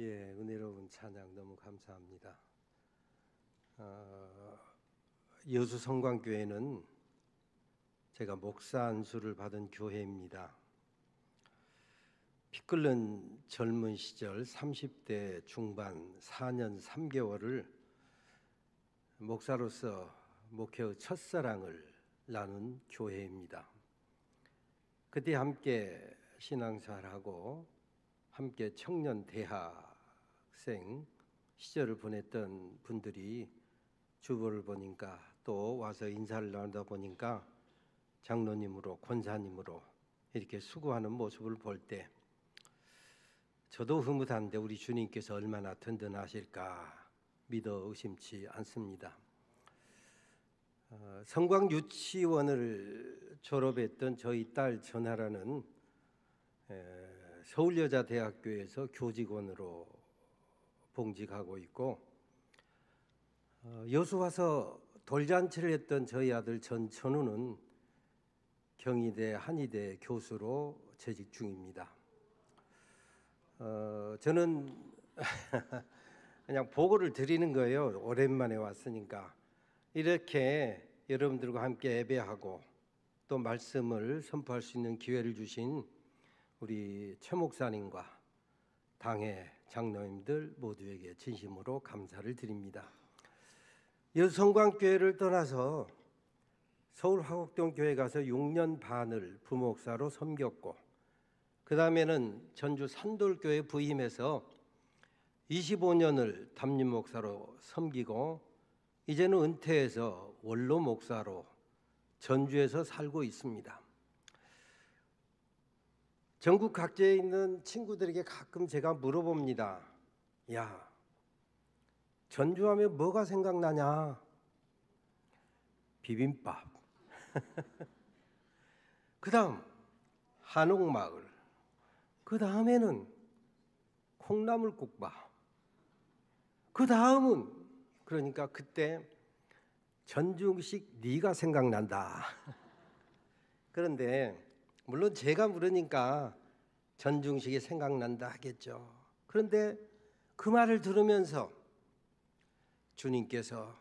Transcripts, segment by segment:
예, 은혜로운 찬양 너무 감사합니다. 여수 성광교회는 제가 목사 안수를 받은 교회입니다. 피 끓는 젊은 시절 30대 중반 4년 3개월을 목사로서 목회의 첫사랑을 나눈 교회입니다. 그때 함께 신앙생활하고 함께 청년 대학생 시절을 보냈던 분들이 주보를 보니까 또 와서 인사를 나누다 보니까 장로님으로 권사님으로 이렇게 수고하는 모습을 볼 때 저도 흐뭇한데 우리 주님께서 얼마나 든든하실까 믿어 의심치 않습니다. 성광 유치원을 졸업했던 저희 딸 전하라는 서울여자대학교에서 교직원으로 봉직하고 있고, 여수 와서 돌잔치를 했던 저희 아들 전천우는 경희대 한의대 교수로 재직 중입니다. 저는 그냥 보고를 드리는 거예요. 오랜만에 왔으니까 이렇게 여러분들과 함께 예배하고 또 말씀을 선포할 수 있는 기회를 주신 우리 최 목사님과 당회 장로님들 모두에게 진심으로 감사를 드립니다. 여수 성광교회를 떠나서 서울 화곡동 교회 가서 6년 반을 부목사로 섬겼고, 그 다음에는 전주 산돌교회 부임해서 25년을 담임 목사로 섬기고, 이제는 은퇴해서 원로 목사로 전주에서 살고 있습니다. 전국 각지에 있는 친구들에게 가끔 제가 물어봅니다. 야, 전주하면 뭐가 생각나냐? 비빔밥. 그 다음 한옥마을. 그 다음에는 콩나물국밥. 그 다음은 그러니까 그때 전중식 네가 생각난다. 그런데 물론 제가 물으니까 전중식이 생각난다 하겠죠. 그런데 그 말을 들으면서 주님께서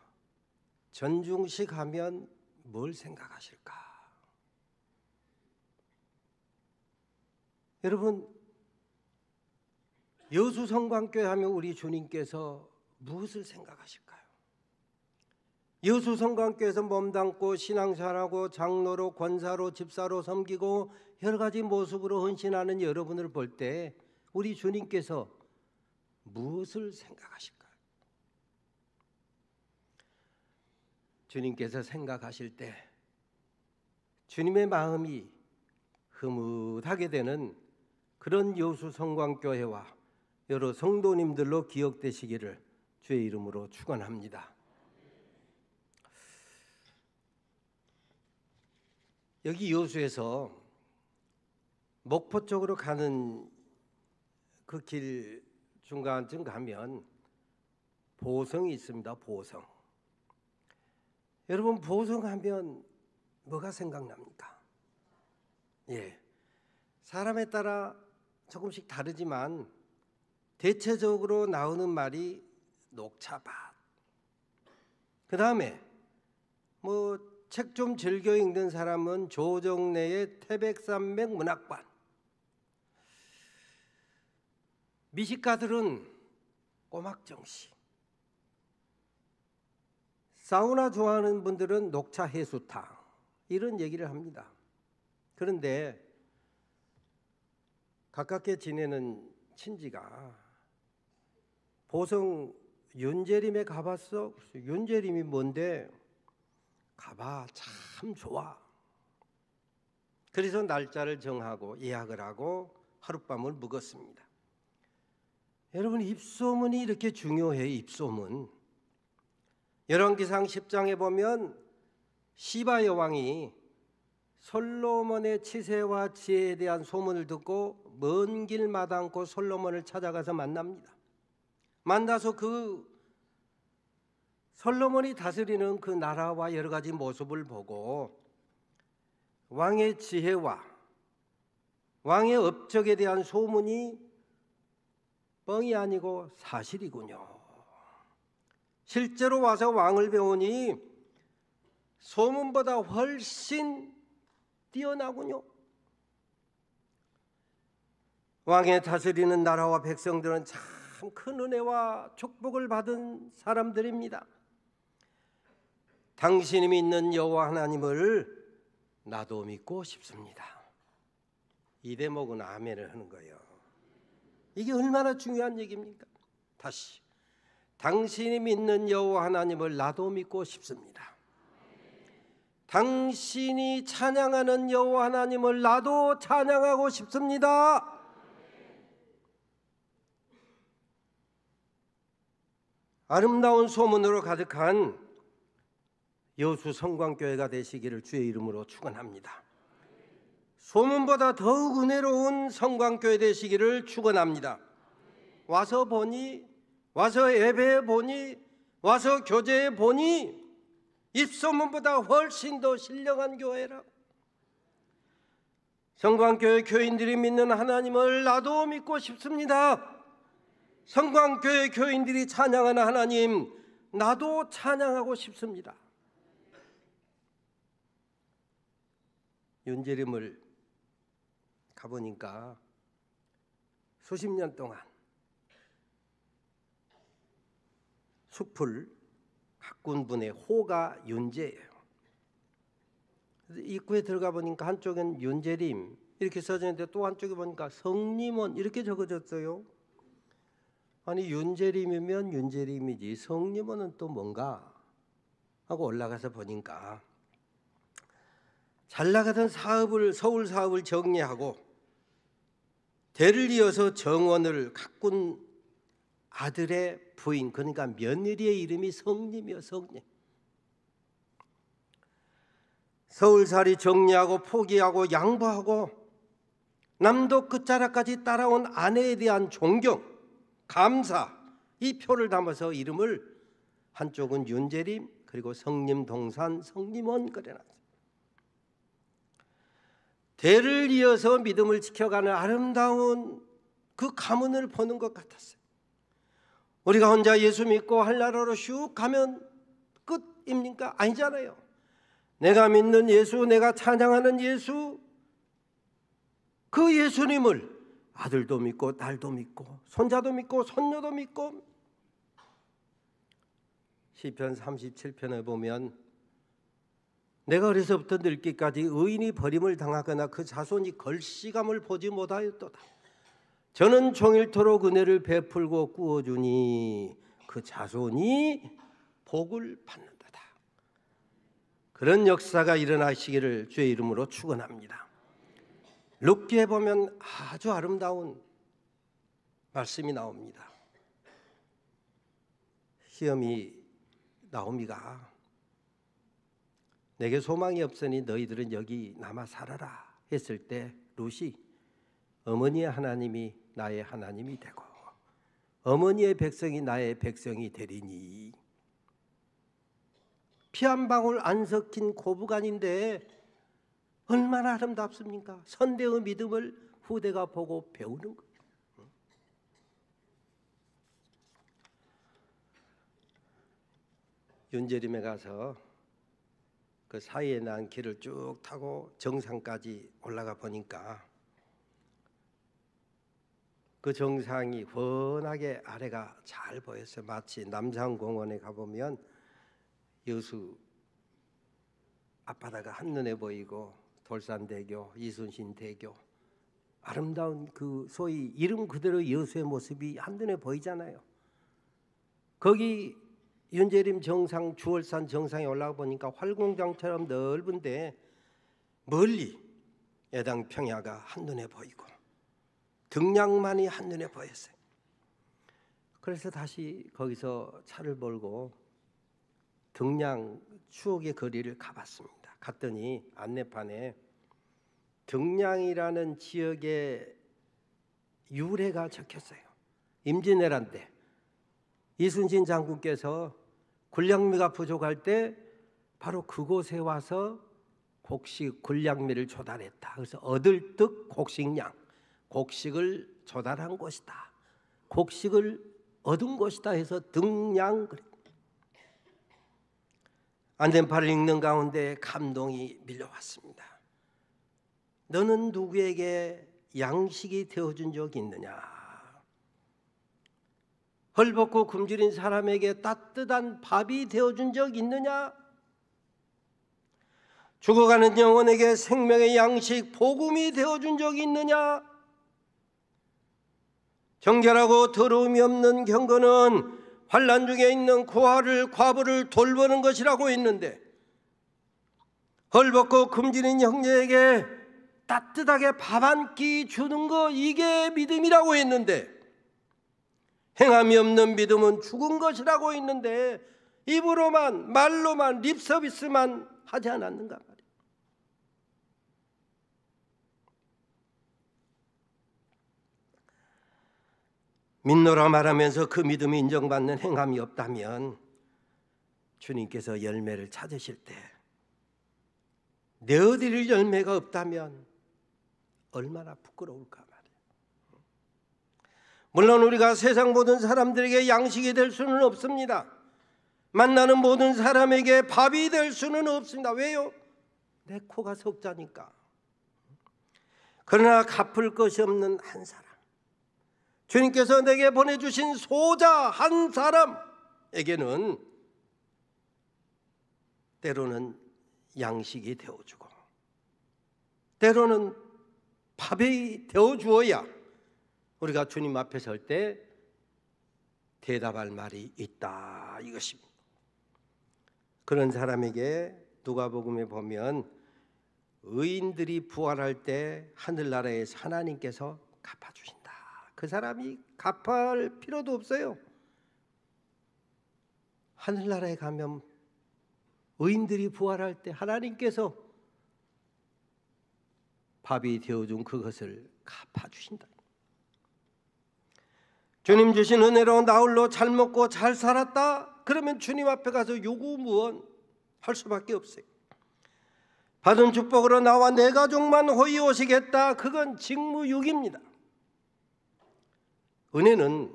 전중식 하면 뭘 생각하실까? 여러분, 여수 성광교회 하면 우리 주님께서 무엇을 생각하실까요? 여수 성광교회에서 몸담고 신앙생활하고 장로로 권사로 집사로 섬기고 여러 가지 모습으로 헌신하는 여러분을 볼 때 우리 주님께서 무엇을 생각하실까요? 주님께서 생각하실 때 주님의 마음이 흐뭇하게 되는 그런 여수 성광교회와 여러 성도님들로 기억되시기를 주의 이름으로 축원합니다. 여기 여수에서 목포 쪽으로 가는 그 길 중간쯤 가면 보성이 있습니다. 보성. 여러분, 보성하면 뭐가 생각납니까? 예, 사람에 따라 조금씩 다르지만 대체적으로 나오는 말이 녹차밭. 그 다음에 책 좀 즐겨 읽는 사람은 조정래의 태백산맥 문학관. 미식가들은 꼬막정씨. 사우나 좋아하는 분들은 녹차 해수탕. 이런 얘기를 합니다. 그런데 가깝게 지내는 친지가 보성 윤재림에 가봤어? 윤재림이 뭔데? 가봐, 참 좋아. 그래서 날짜를 정하고 예약을 하고 하룻밤을 묵었습니다. 여러분, 입소문이 이렇게 중요해요. 입소문. 열왕기상 10장에 보면 시바 여왕이 솔로몬의 치세와 지혜에 대한 소문을 듣고 먼 길 마다않고 솔로몬을 찾아가서 만납니다. 만나서 그 솔로몬이 다스리는 그 나라와 여러 가지 모습을 보고 왕의 지혜와 왕의 업적에 대한 소문이 뻥이 아니고 사실이군요. 실제로 와서 왕을 배우니 소문보다 훨씬 뛰어나군요. 왕의 다스리는 나라와 백성들은 참 큰 은혜와 축복을 받은 사람들입니다. 당신이 믿는 여호와 하나님을 나도 믿고 싶습니다. 이 대목은 아멘을 하는 거예요. 이게 얼마나 중요한 얘기입니까? 다시, 당신이 믿는 여호와 하나님을 나도 믿고 싶습니다. 당신이 찬양하는 여호와 하나님을 나도 찬양하고 싶습니다. 아름다운 소문으로 가득한 여수 성광교회가 되시기를 주의 이름으로 축원합니다. 소문보다 더욱 은혜로운 성광교회 되시기를 축원합니다. 와서 보니, 와서 예배해 보니, 와서 교제해 보니 입소문보다 훨씬 더 신령한 교회라고. 성광교회 교인들이 믿는 하나님을 나도 믿고 싶습니다. 성광교회 교인들이 찬양하는 하나님 나도 찬양하고 싶습니다. 윤재림을 가보니까 수십 년 동안 숲을 가꾼 분의 호가 윤재예요. 입구에 들어가 보니까 한쪽엔 윤재림 이렇게 써져 있는데 또 한쪽에 보니까 성림원 이렇게 적어졌어요. 아니 윤재림이면 윤재림이지 성림원은 또 뭔가 하고 올라가서 보니까 잘 나가던 사업을 서울 사업을 정리하고 대를 이어서 정원을 가꾼 아들의 부인, 그러니까 며느리의 이름이 성림이요. 성림. 서울살이 정리하고 포기하고 양보하고 남도 끝자락까지 따라온 아내에 대한 존경, 감사, 이 표를 담아서 이름을 한쪽은 윤재림 그리고 성림 동산 성림원 그려놨어요. 대를 이어서 믿음을 지켜가는 아름다운 그 가문을 보는 것 같았어요. 우리가 혼자 예수 믿고 한나라로 슉 가면 끝입니까? 아니잖아요. 내가 믿는 예수, 내가 찬양하는 예수, 그 예수님을 아들도 믿고 딸도 믿고 손자도 믿고 손녀도 믿고. 시편 37편에 보면 내가 어려서부터 늙기까지 의인이 버림을 당하거나 그 자손이 걸씨감을 보지 못하였도다. 저는 종일토록 은혜를 베풀고 꾸어주니 그 자손이 복을 받는다다. 그런 역사가 일어나시기를 주의 이름으로 축원합니다. 룻기에 보면 아주 아름다운 말씀이 나옵니다. 시어미 나오미가 내게 소망이 없으니 너희들은 여기 남아 살아라 했을 때 룻이 어머니의 하나님이 나의 하나님이 되고 어머니의 백성이 나의 백성이 되리니, 피 한 방울 안 섞인 고부간인데 얼마나 아름답습니까? 선대의 믿음을 후대가 보고 배우는 거예요. 윤재림에 가서 그 사이에 난 길을 쭉 타고 정상까지 올라가 보니까 그 정상이 훤하게 아래가 잘 보였어요. 마치 남산공원에 가보면 여수 앞바다가 한눈에 보이고 돌산대교, 이순신대교, 아름다운 그 소위 이름 그대로 여수의 모습이 한눈에 보이잖아요. 거기 윤재림 정상, 주월산 정상에 올라가 보니까 활공장처럼 넓은데 멀리 예당 평야가 한눈에 보이고 등량만이 한눈에 보였어요. 그래서 다시 거기서 차를 몰고 등량 추억의 거리를 가봤습니다. 갔더니 안내판에 등량이라는 지역의 유래가 적혔어요. 임진왜란 때 이순신 장군께서 군량미가 부족할 때 바로 그곳에 와서 곡식 군량미를 조달했다. 그래서 얻을 득 곡식량, 곡식을 조달한 곳이다. 곡식을 얻은 것이다 해서 등양 그래. 안된팔을 읽는 가운데 감동이 밀려왔습니다. 너는 누구에게 양식이 되어준 적이 있느냐? 헐벗고 굶주린 사람에게 따뜻한 밥이 되어준 적 있느냐? 죽어가는 영혼에게 생명의 양식, 복음이 되어준 적이 있느냐? 정결하고 더러움이 없는 경건은 환난 중에 있는 고아를 과부를 돌보는 것이라고 했는데, 헐벗고 굶주린 형제에게 따뜻하게 밥 한 끼 주는 거, 이게 믿음이라고 했는데, 행함이 없는 믿음은 죽은 것이라고 했는데 입으로만 말로만 립서비스만 하지 않았는가 말이에요. 믿노라 말하면서 그 믿음이 인정받는 행함이 없다면 주님께서 열매를 찾으실 때 내어드릴 열매가 없다면 얼마나 부끄러울까 말이에요. 물론 우리가 세상 모든 사람들에게 양식이 될 수는 없습니다. 만나는 모든 사람에게 밥이 될 수는 없습니다. 왜요? 내 코가 석자니까. 그러나 갚을 것이 없는 한 사람, 주님께서 내게 보내주신 소자 한 사람에게는 때로는 양식이 되어주고 때로는 밥이 되어주어야 우리가 주님 앞에 설 때 대답할 말이 있다, 이것입니다. 그런 사람에게 누가복음에 보면 의인들이 부활할 때 하늘나라에서 하나님께서 갚아주신다. 그 사람이 갚을 필요도 없어요. 하늘나라에 가면 의인들이 부활할 때 하나님께서 밥이 되어준 그것을 갚아주신다. 주님 주신 은혜로 나홀로 잘 먹고 잘 살았다? 그러면 주님 앞에 가서 요구무원 할 수밖에 없어요. 받은 축복으로 나와 내 가족만 호의 오시겠다? 그건 직무유기입니다. 은혜는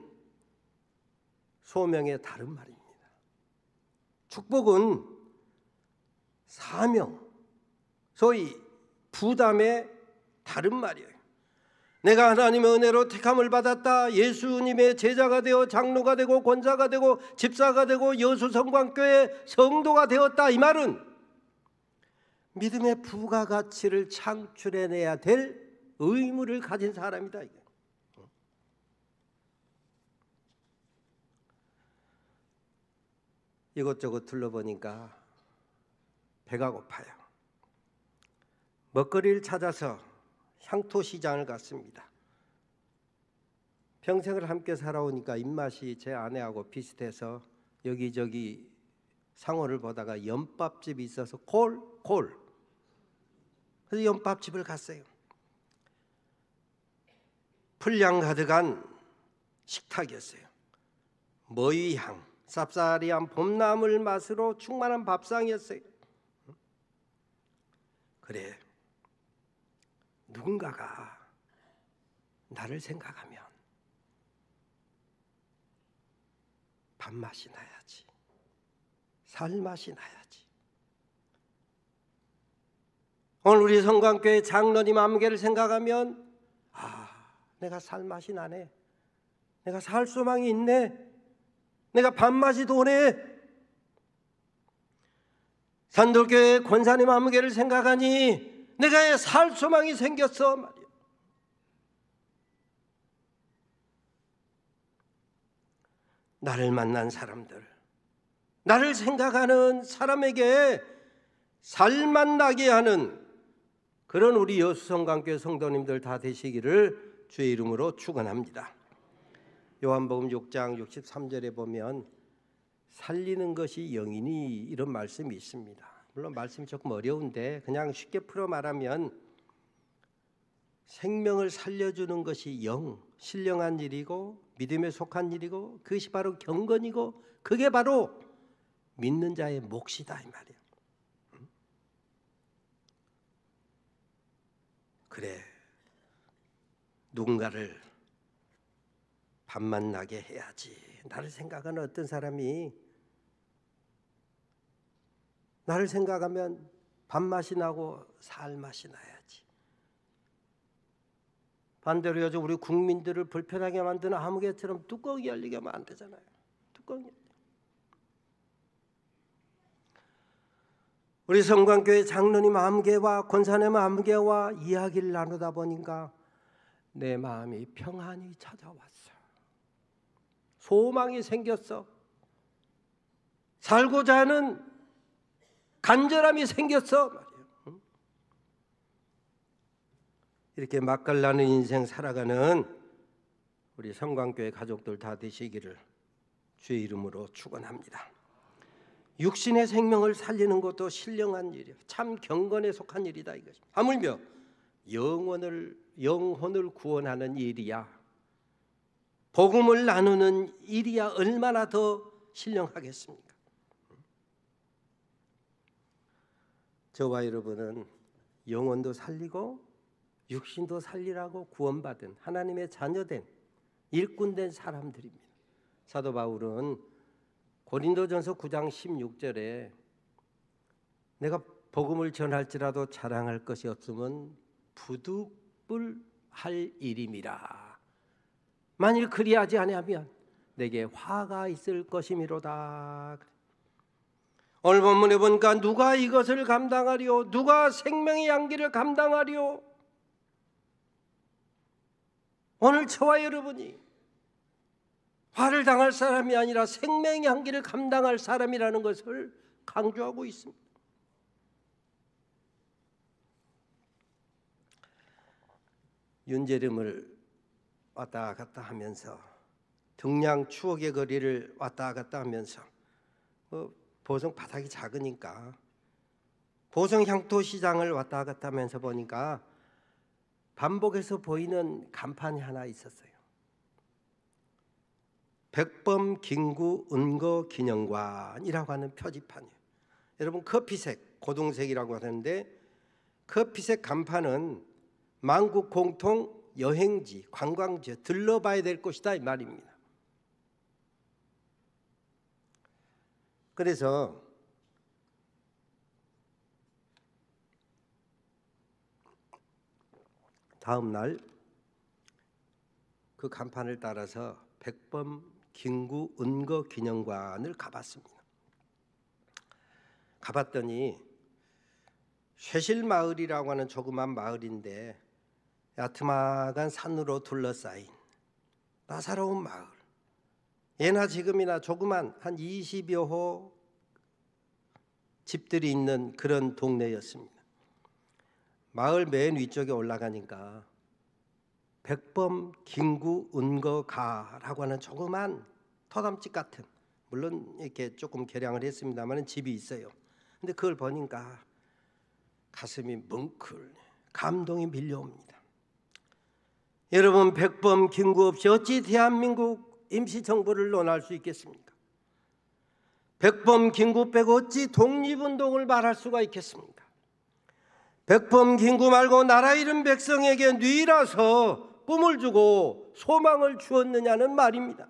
소명의 다른 말입니다. 축복은 사명, 소위 부담의 다른 말이에요. 내가 하나님의 은혜로 택함을 받았다, 예수님의 제자가 되어 장로가 되고 권사가 되고 집사가 되고 여수성광교회 성도가 되었다, 이 말은 믿음의 부가가치를 창출해내야 될 의무를 가진 사람이다. 이것저것 둘러보니까 배가 고파요. 먹거리를 찾아서 향토시장을 갔습니다. 평생을 함께 살아오니까 입맛이 제 아내하고 비슷해서 여기저기 상호를 보다가 연밥집이 있어서 콜. 그래서 연밥집을 갔어요. 풀향 가득한 식탁이었어요. 머위향, 쌉싸리한 봄나물 맛으로 충만한 밥상이었어요. 그래, 누군가가 나를 생각하면 밥맛이 나야지, 살맛이 나야지. 오늘 우리 성광교회 장로님 아무개를 생각하면 내가 살맛이 나네, 내가 살 소망이 있네, 내가 밥맛이 도네. 산돌교회 권사님 아무개를 생각하니 내가 살 소망이 생겼어 말이야. 나를 만난 사람들, 나를 생각하는 사람에게 살맛 나게 하는 그런 우리 여수성광교회 성도님들 다 되시기를 주의 이름으로 축원합니다. 요한복음 6장 63절에 보면 살리는 것이 영이니 이런 말씀이 있습니다. 물론 말씀이 조금 어려운데 그냥 쉽게 풀어 말하면 생명을 살려주는 것이 영, 신령한 일이고 믿음에 속한 일이고 그것이 바로 경건이고 그게 바로 믿는 자의 몫이다, 이 말이에요. 누군가를 밥만 나게 해야지. 나를 생각하는 어떤 사람이 나를 생각하면 밥맛이 나고 살맛이 나야지. 반대로 요즘 우리 국민들을 불편하게 만드는 아무개처럼 뚜껑이 열리게 하면 안 되잖아요. 뚜껑이. 우리 성광교회 장로님 암개와 권사님 암개와 이야기를 나누다 보니까 내 마음이 평안히 찾아왔어. 소망이 생겼어. 살고자 하는 간절함이 생겼어 말이에요. 이렇게 맛깔나는 인생 살아가는 우리 성광교회 가족들 다 되시기를 주의 이름으로 축원합니다. 육신의 생명을 살리는 것도 신령한 일이야. 참 경건에 속한 일이다 이것입니다. 하물며 영혼을 구원하는 일이야. 복음을 나누는 일이야 얼마나 더 신령하겠습니까? 저와 여러분은 영혼도 살리고 육신도 살리라고 구원받은 하나님의 자녀된 일꾼된 사람들입니다. 사도 바울은 고린도전서 9장 16절에 내가 복음을 전할지라도 자랑할 것이 없으면 부득불할 일임이라. 만일 그리하지 아니하면 내게 화가 있을 것이미로다. 오늘 본문에 보니까 누가 이것을 감당하리요? 누가 생명의 양기를 감당하리요? 오늘 저와 여러분이 화를 당할 사람이 아니라 생명의 향기를 감당할 사람이라는 것을 강조하고 있습니다. 윤재림을 왔다 갔다 하면서 등량 추억의 거리를 왔다 갔다 하면서 보성 바닥이 작으니까 보성 향토시장을 왔다 갔다 하면서 보니까 반복해서 보이는 간판이 하나 있었어요. 백범 김구 은거 기념관이라고 하는 표지판이에요. 여러분 커피색, 고동색이라고 하는데 커피색 간판은 만국 공통 여행지, 관광지 들러봐야 될 곳이다 이 말입니다. 그래서 다음 날 그 간판을 따라서 백범 김구 은거 기념관을 가봤습니다. 가봤더니 쇠실마을이라고 하는 조그만 마을인데 야트막한 산으로 둘러싸인 나사로운 마을. 예나 지금이나 조그만 한 20여 호 집들이 있는 그런 동네였습니다. 마을 맨 위쪽에 올라가니까 백범 김구 은거가라고 하는 조그만 토담집 같은, 물론 이렇게 조금 개량을 했습니다만 집이 있어요. 근데 그걸 보니까 가슴이 뭉클, 감동이 밀려옵니다. 여러분 백범 김구 없이 어찌 대한민국 임시정부를 논할 수 있겠습니까? 백범 김구 빼고 어찌 독립운동을 말할 수가 있겠습니까? 백범 김구 말고 나라 잃은 백성에게 뉘라서 꿈을 주고 소망을 주었느냐는 말입니다.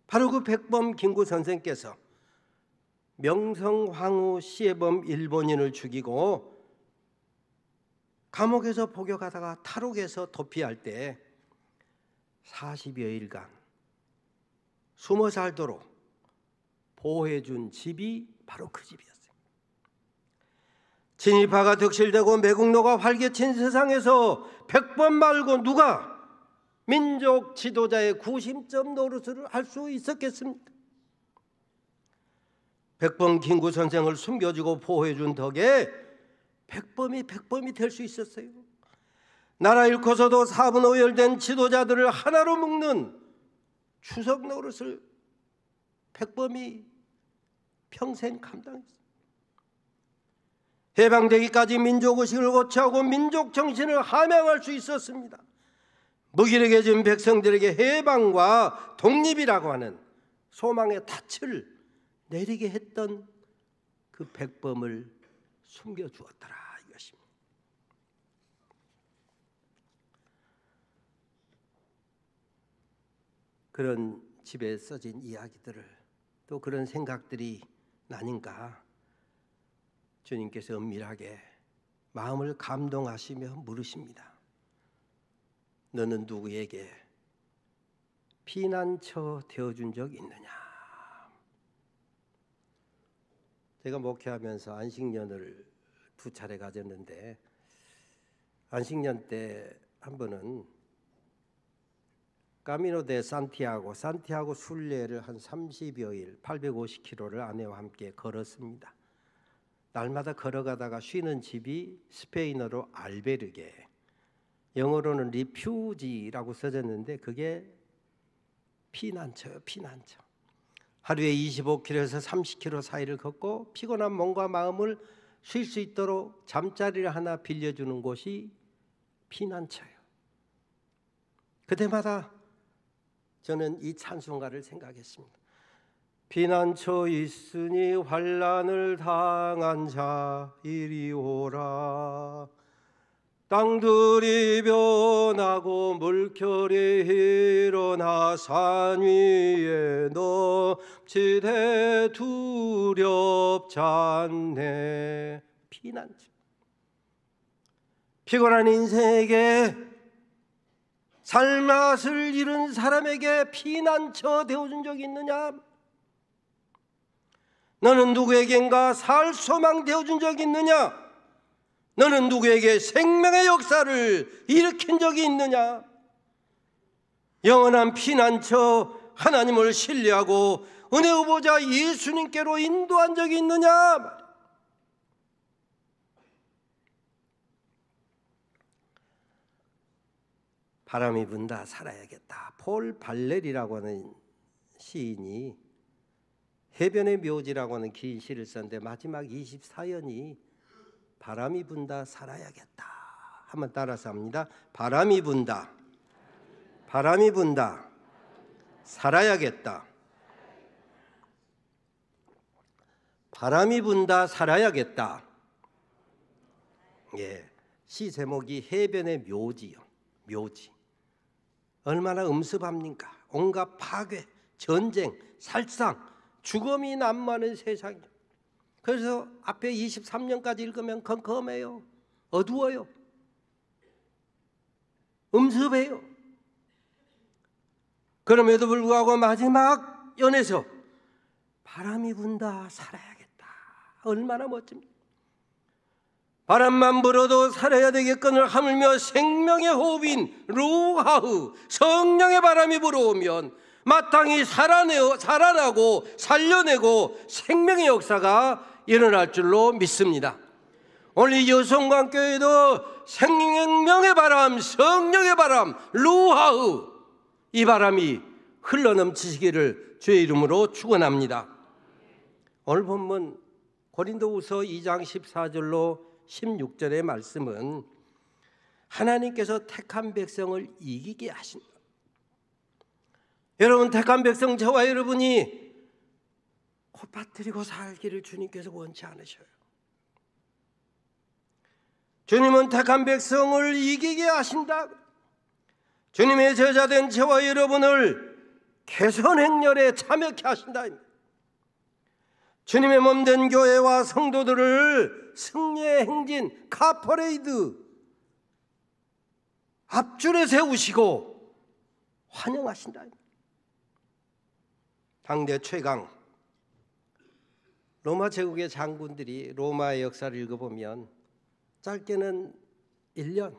바로 그 백범 김구 선생께서 명성황후 시해범 일본인을 죽이고 감옥에서 복역하다가 탈옥해서 도피할 때 40여일간 숨어 살도록 보호해준 집이 바로 그 집이었어요. 진일파가 득실되고 매국노가 활개친 세상에서 백범 말고 누가 민족 지도자의 구심점 노릇을 할 수 있었겠습니까? 백범 김구 선생을 숨겨주고 보호해준 덕에 백범이 될 수 있었어요. 나라 잃고서도 사분오열된 지도자들을 하나로 묶는 추석 노릇을 백범이 평생 감당했어요. 해방되기까지 민족의식을 고취하고 민족 정신을 함양할 수 있었습니다. 무기력해진 백성들에게 해방과 독립이라고 하는 소망의 닻을 내리게 했던 그 백범을 숨겨주었더라 이것입니다. 그런 집에 써진 이야기들을 또 그런 생각들이 나니까 주님께서 은밀하게 마음을 감동하시며 물으십니다. 너는 누구에게 피난처 되어준 적 있느냐? 제가 목회하면서 안식년을 2차례 가졌는데 안식년 때 한 번은 까미노 데 산티아고 순례를 한 30여일 850km를 아내와 함께 걸었습니다. 날마다 걸어가다가 쉬는 집이 스페인어로 알베르게, 영어로는 리퓨지라고 써졌는데 그게 피난처예요. 피난처. 하루에 25km에서 30km 사이를 걷고 피곤한 몸과 마음을 쉴 수 있도록 잠자리를 하나 빌려주는 곳이 피난처예요. 그때마다 저는 이 찬송가를 생각했습니다. 피난처 있으니 환난을 당한 자 이리 오라. 땅들이 변하고 물결이 일어나 산 위에 넘치되 두렵지 않네. 피난처. 피곤한 인생에게 살맛을 잃은 사람에게 피난처 되어준 적이 있느냐? 너는 누구에겐가 살 소망 되어준 적이 있느냐? 너는 누구에게 생명의 역사를 일으킨 적이 있느냐? 영원한 피난처 하나님을 신뢰하고 은혜 후보자 예수님께로 인도한 적이 있느냐? 바람이 분다 살아야겠다. 폴 발레리라고 하는 시인이 해변의 묘지라고 하는 긴 시를 썼는데 마지막 24연이 바람이 분다 살아야겠다. 한번 따라서 합니다. 바람이 분다, 바람이 분다, 살아야겠다. 바람이 분다 살아야겠다. 예, 시 제목이 해변의 묘지요. 묘지. 얼마나 음습합니까? 온갖 파괴, 전쟁, 살상, 죽음이 난무하는 세상이죠. 그래서 앞에 23년까지 읽으면 컴컴해요. 어두워요. 음습해요. 그럼에도 불구하고 마지막 연에서 바람이 분다 살아야겠다. 얼마나 멋집니까? 바람만 불어도 살아야 되겠거늘 하물며 생명의 호흡인 루하흐 성령의 바람이 불어오면 마땅히 살아나고 살려내고 생명의 역사가 일어날 줄로 믿습니다. 오늘 이 여성관교회도 생명의 바람, 성령의 바람, 루하흐 이 바람이 흘러넘치시기를 주의 이름으로 축원합니다. 오늘 본문 고린도후서 2장 14절로 16절의 말씀은 하나님께서 택한 백성을 이기게 하신다. 여러분, 택한 백성 저와 여러분이 콧바뜨리고 살기를 주님께서 원치 않으셔요. 주님은 택한 백성을 이기게 하신다. 주님의 제자된 저와 여러분을 개선 행렬에 참여케 하신다. 주님의 몸된 교회와 성도들을 승리의 행진 카퍼레이드 앞줄에 세우시고 환영하신다. 당대 최강 로마 제국의 장군들이 로마의 역사를 읽어보면 짧게는 1년,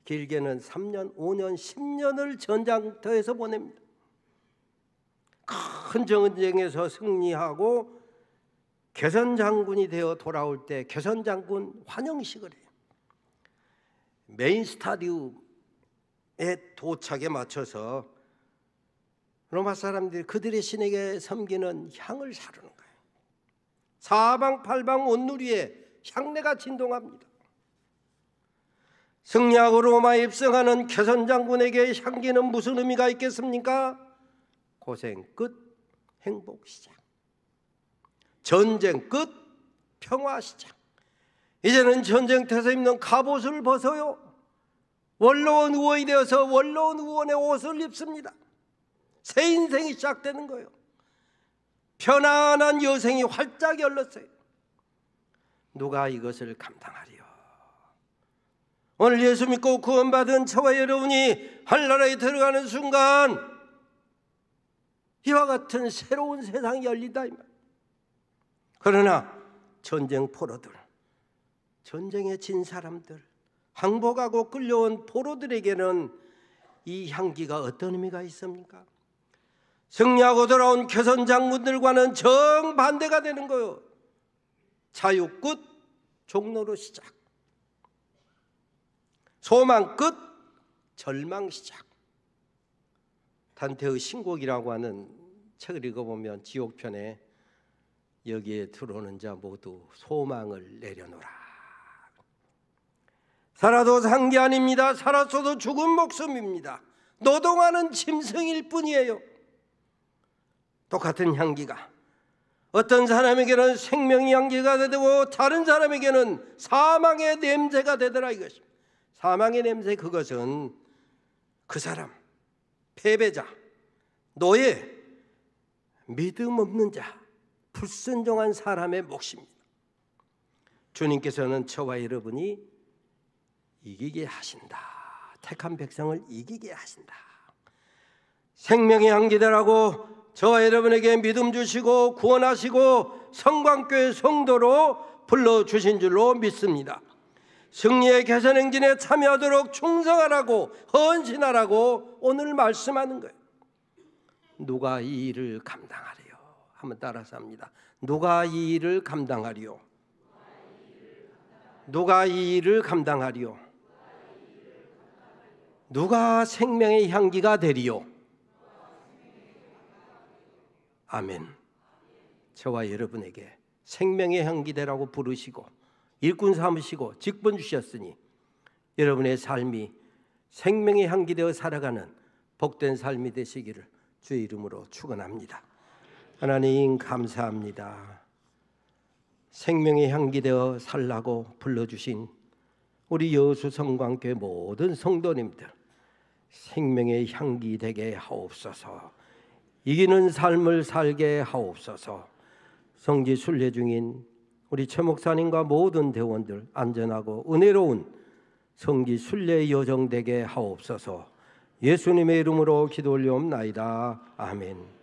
길게는 3년, 5년, 10년을 전장터에서 보냅니다. 큰 전쟁에서 승리하고 개선장군이 되어 돌아올 때 개선장군 환영식을 해요. 메인 스타디움에 도착에 맞춰서 로마 사람들이 그들의 신에게 섬기는 향을 사르는 거예요. 사방팔방 온누리에 향내가 진동합니다. 승리하고 로마에 입성하는 개선장군에게 향기는 무슨 의미가 있겠습니까? 고생 끝, 행복 시작. 전쟁 끝, 평화 시작. 이제는 전쟁터에서 입는 갑옷을 벗어요. 원로원 의원이 되어서 원로원 의원의 옷을 입습니다. 새 인생이 시작되는 거예요. 편안한 여생이 활짝 열렸어요. 누가 이것을 감당하리요? 오늘 예수 믿고 구원받은 저와 여러분이 하늘나라에 들어가는 순간 이와 같은 새로운 세상이 열린다 이 말. 그러나 전쟁 포로들, 전쟁에 진 사람들, 항복하고 끌려온 포로들에게는 이 향기가 어떤 의미가 있습니까? 승리하고 돌아온 개선 장군들과는 정반대가 되는 거예요. 자유 끝, 종로로 시작. 소망 끝, 절망 시작. 단테의 신곡이라고 하는 책을 읽어보면 지옥편에 여기에 들어오는 자 모두 소망을 내려놓으라. 살아도 산 게 아닙니다. 살았어도 죽은 목숨입니다. 노동하는 짐승일 뿐이에요. 똑같은 향기가 어떤 사람에게는 생명의 향기가 되고 다른 사람에게는 사망의 냄새가 되더라 이것입니다. 사망의 냄새, 그것은 그 사람, 패배자, 노예, 믿음 없는 자, 불순종한 사람의 몫입니다. 주님께서는 저와 여러분이 이기게 하신다. 택한 백성을 이기게 하신다. 생명의 향기대라고 저와 여러분에게 믿음 주시고 구원하시고 성광교회 성도로 불러주신 줄로 믿습니다. 승리의 개선 행진에 참여하도록 충성하라고, 헌신하라고 오늘 말씀하는 거예요. 누가 이 일을 감당하리요? 한번 따라서 합니다. 누가 이 일을 감당하리요? 누가 이 일을 감당하리요? 누가 생명의 향기가 되리요? 아멘. 저와 여러분에게 생명의 향기되라고 부르시고 일꾼 삼으시고 직분 주셨으니 여러분의 삶이 생명의 향기되어 살아가는 복된 삶이 되시기를 주의 이름으로 축원합니다. 하나님 감사합니다. 생명의 향기되어 살라고 불러주신 우리 여수 성광교회 모든 성도님들 생명의 향기 되게 하옵소서. 이기는 삶을 살게 하옵소서. 성지 순례 중인 우리 최 목사님과 모든 대원들 안전하고 은혜로운 성지 순례 여정 되게 하옵소서. 예수님의 이름으로 기도 올리옵나이다. 아멘.